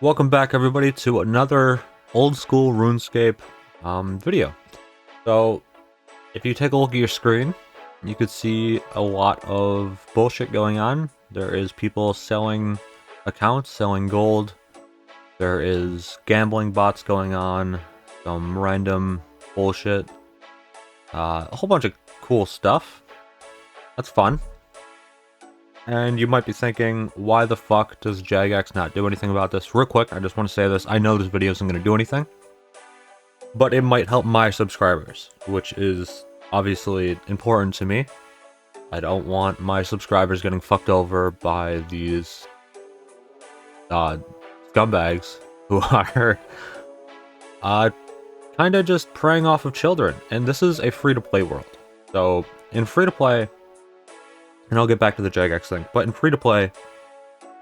Welcome back, everybody, to another old school RuneScape video. So, if you take a look at your screen, you could see a lot of bullshit going on. There is people selling accounts, selling gold. There is gambling bots going on, some random bullshit, a whole bunch of cool stuff. That's fun. And you might be thinking, why the fuck does Jagex not do anything about this? Real quick, I just want to say this. I know this video isn't going to do anything, but it might help my subscribers, which is obviously important to me. I don't want my subscribers getting fucked over by these scumbags who are kind of just preying off of children. And this is a free-to-play world. So, in free-to-play, and I'll get back to the Jagex thing, but in free-to-play,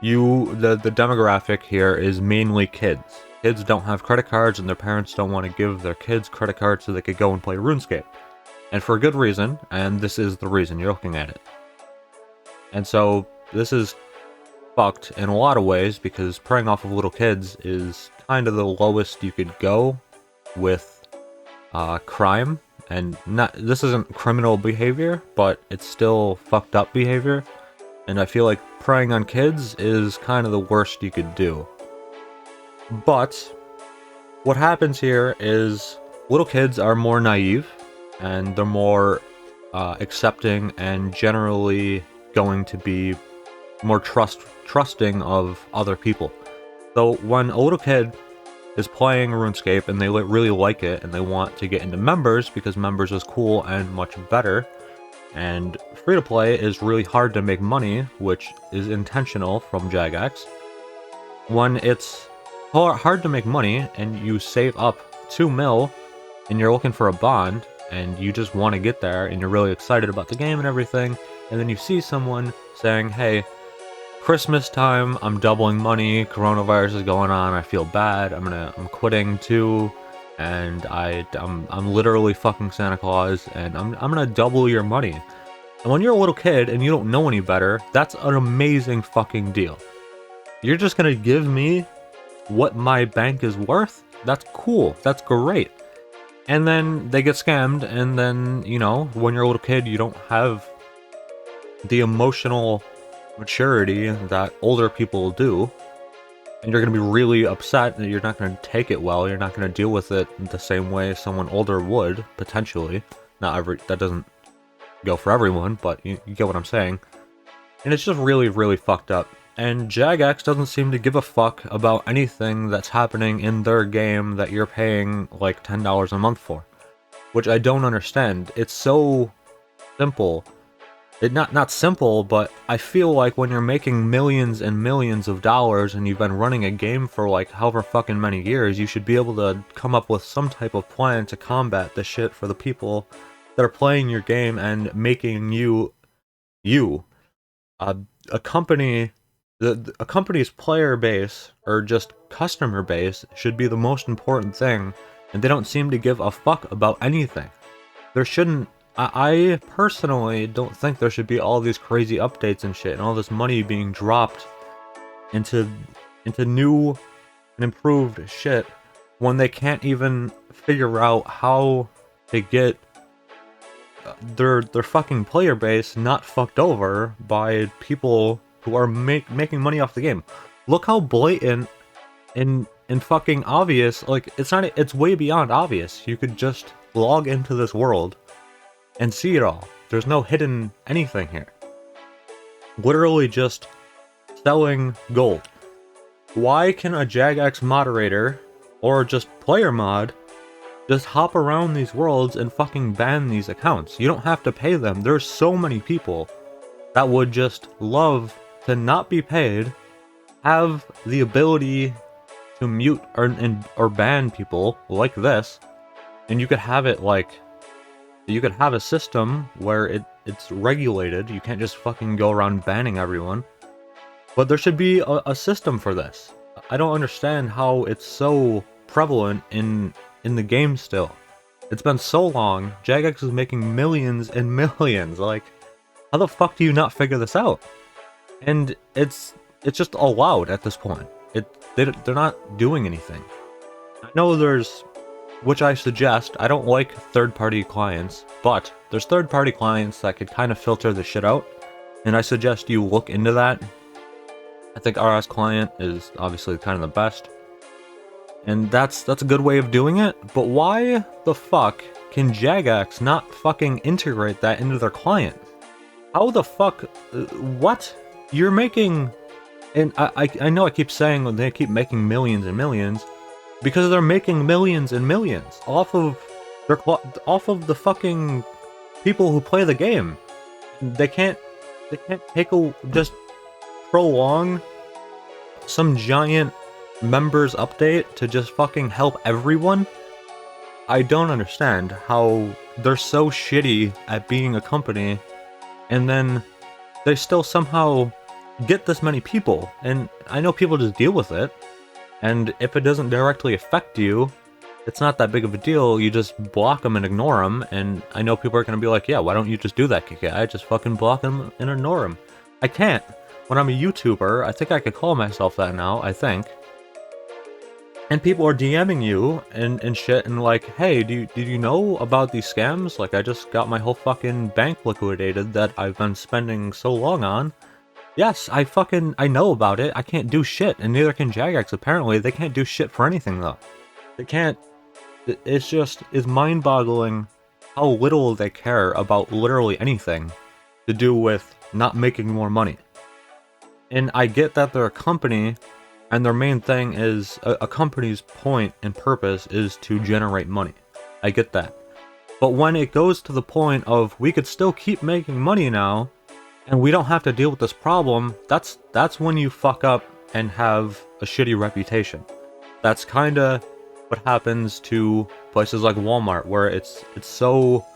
the demographic here is mainly kids. Kids don't have credit cards, and their parents don't want to give their kids credit cards so they could go and play RuneScape. And for a good reason, and this is the reason you're looking at it. And so, this is fucked in a lot of ways, because preying off of little kids is kind of the lowest you could go with crime. And this isn't criminal behavior, but it's still fucked up behavior. And I feel like preying on kids is kind of the worst you could do. But what happens here is little kids are more naive, and they're more accepting, and generally going to be more trusting of other people. So when a little kid is playing RuneScape and they really like it and they want to get into members because members is cool and much better, and free-to-play is really hard to make money, which is intentional from Jagex. When it's hard to make money and you save up 2 mil and you're looking for a bond and you just want to get there and you're really excited about the game and everything, and then you see someone saying, hey, Christmas time, I'm doubling money, coronavirus is going on, I feel bad, I'm quitting too, and I'm literally fucking Santa Claus, and I'm gonna double your money. And when you're a little kid and you don't know any better, that's an amazing fucking deal. You're just gonna give me what my bank is worth? That's cool, that's great. And then they get scammed, and then, you know, when you're a little kid, you don't have the emotional maturity that older people do, and you're going to be really upset, and you're not going to take it well, you're not going to deal with it the same way someone older would, potentially. That doesn't go for everyone, but you get what I'm saying. And it's just really, really fucked up. And Jagex doesn't seem to give a fuck about anything that's happening in their game that you're paying like $10 a month for. Which I don't understand. It's so simple. Not simple, but I feel like when you're making millions and millions of dollars and you've been running a game for like however fucking many years, you should be able to come up with some type of plan to combat this shit for the people that are playing your game and making you. A company's player base, or just customer base, should be the most important thing, and they don't seem to give a fuck about anything. There shouldn't. I personally don't think there should be all these crazy updates and shit, and all this money being dropped into new and improved shit when they can't even figure out how to get their fucking player base not fucked over by people who are making money off the game. Look how blatant and fucking obvious. Like, it's way beyond obvious. You could just log into this world and see it all. There's no hidden anything here. Literally just selling gold. Why can a Jagex moderator, or just player mod, just hop around these worlds and fucking ban these accounts? You don't have to pay them. There's so many people that would just love to not be paid, have the ability to mute or ban people like this, and you could have it like, you could have a system where it's regulated. You can't just fucking go around banning everyone. But there should be a system for this. I don't understand how it's so prevalent in the game still. It's been so long. Jagex is making millions and millions. Like, how the fuck do you not figure this out? And it's just allowed at this point. they're not doing anything. I know there's, which I suggest, I don't like third-party clients, but there's third-party clients that could kind of filter the shit out, and I suggest you look into that. I think RS Client is obviously kind of the best, and that's a good way of doing it, but why the fuck can Jagex not fucking integrate that into their client? How the fuck, what? You're making, and I know I keep saying they keep making millions and millions, because they're making millions and millions off of the fucking people who play the game. They can't just prolong some giant members update to just fucking help everyone. I don't understand how they're so shitty at being a company, and then they still somehow get this many people. And I know people just deal with it. And if it doesn't directly affect you, it's not that big of a deal. You just block them and ignore them. And I know people are going to be like, yeah, why don't you just do that, Kiki? I just fucking block them and ignore them. I can't. When I'm a YouTuber, I think I could call myself that now, I think. And people are DMing you and shit and like, hey, did you know about these scams? Like, I just got my whole fucking bank liquidated that I've been spending so long on. Yes, I know about it. I can't do shit, and neither can Jagex, apparently. They can't do shit for anything, though. They can't... It's mind-boggling how little they care about literally anything to do with not making more money. And I get that they're a company, and their main thing is... A company's point and purpose is to generate money. I get that. But when it goes to the point of, we could still keep making money now, and we don't have to deal with this problem, that's when you fuck up and have a shitty reputation. That's kinda what happens to places like Walmart, where it's so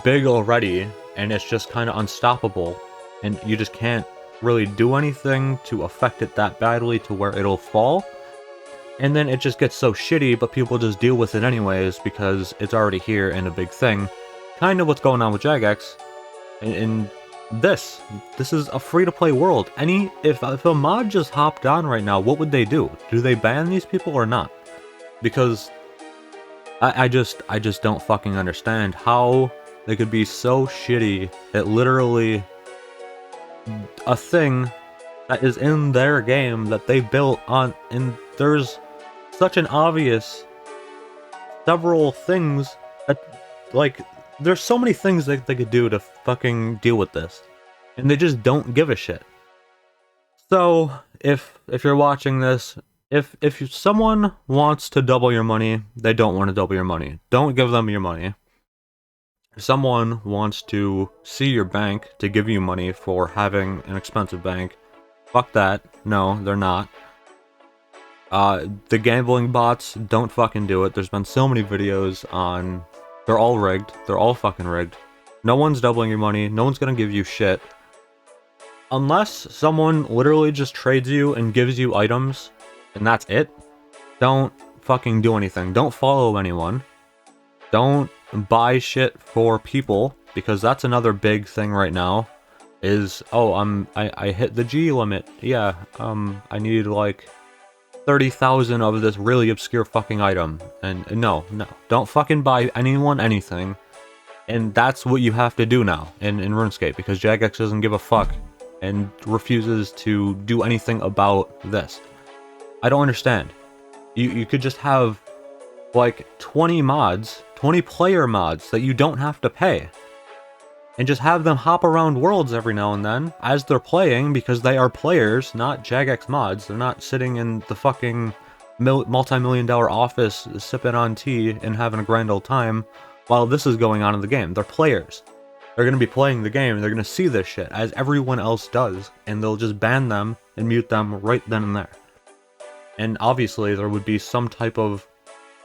big already, and it's just kinda unstoppable, and you just can't really do anything to affect it that badly to where it'll fall. And then it just gets so shitty, but people just deal with it anyways, because it's already here and a big thing. Kind of what's going on with Jagex. This is a free-to-play world. If a mod just hopped on right now, what would they do? Do they ban these people or not? Because I just don't fucking understand how they could be so shitty at literally a thing that is in their game that they built on, and there's such an obvious several things that, like, there's so many things that they could do to fucking deal with this, and they just don't give a shit. So, if you're watching this, if someone wants to double your money, they don't want to double your money. Don't give them your money. If someone wants to see your bank to give you money for having an expensive bank, fuck that. No, they're not. The gambling bots, don't fucking do it. There's been so many videos on... They're all rigged. They're all fucking rigged. No one's doubling your money. No one's gonna give you shit. Unless someone literally just trades you and gives you items, and that's it. Don't fucking do anything. Don't follow anyone. Don't buy shit for people, because that's another big thing right now. Is, oh, I hit the G limit. Yeah, I need like 30,000 of this really obscure fucking item. And no, don't fucking buy anyone anything. And that's what you have to do now in RuneScape, because Jagex doesn't give a fuck and refuses to do anything about this. I don't understand. You could just have like 20 mods, 20 player mods that you don't have to pay. And just have them hop around worlds every now and then as they're playing, because they are players, not Jagex mods. They're not sitting in the fucking multi-million-dollar office sipping on tea and having a grand old time while this is going on in the game. They're players. They're going to be playing the game, and they're going to see this shit as everyone else does, and they'll just ban them and mute them right then and there. And obviously there would be some type of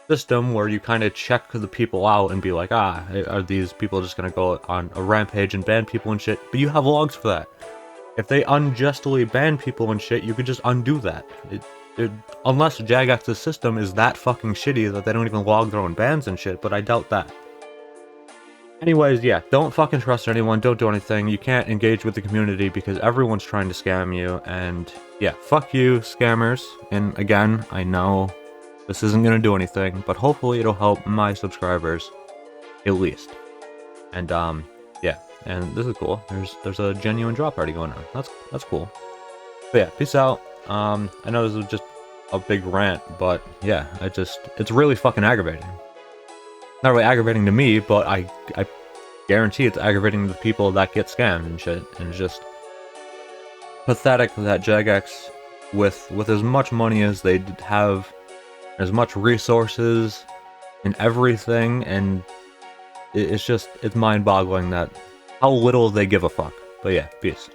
system where you kind of check the people out and be like, are these people just gonna go on a rampage and ban people and shit? But you have logs for that. If they unjustly ban people and shit, you could just undo that. Unless Jagex's system is that fucking shitty that they don't even log their own bans and shit, but I doubt that. Anyways, yeah, don't fucking trust anyone, don't do anything, you can't engage with the community because everyone's trying to scam you, and yeah, fuck you, scammers. And again, I know this isn't gonna do anything, but hopefully it'll help my subscribers, at least. And yeah, and this is cool. There's a genuine drop party going on. That's cool. But yeah, peace out. I know this was just a big rant, but yeah, it's really fucking aggravating. Not really aggravating to me, but I guarantee it's aggravating to the people that get scammed and shit. And it's just pathetic that Jagex, with as much money as they have, as much resources and everything, and it's mind-boggling that how little they give a fuck. But yeah, peace.